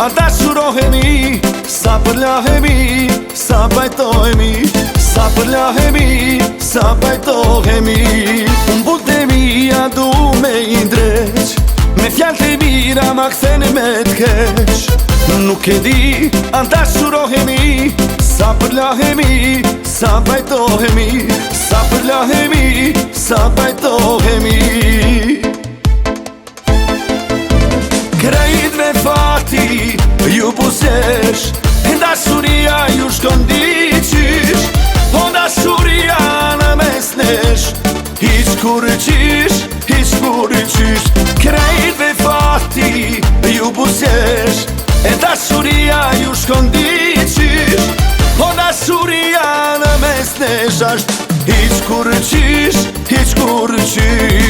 A dashurohemi, sa përlahemi, sa bajtohemi, sa përlahemi, sa bajtohemi. Unë bultemi a du me indreq, me fjallë të mira ma këtheni me t'keq. Nuk e di, a dashurohemi, sa përlahemi, sa bajtohemi, sa përlahemi, sa bajtohemi. Krejt me fati ju busesh, dashuria ju shkon diqysh, po dashuria në mes nesh, hiq kur qysh, hiq kur qysh. Krejt me fati ju busesh, dashuria ju shkon diqysh, po dashuria në mes nesh asht hiq kur qysh, hiq kur qysh.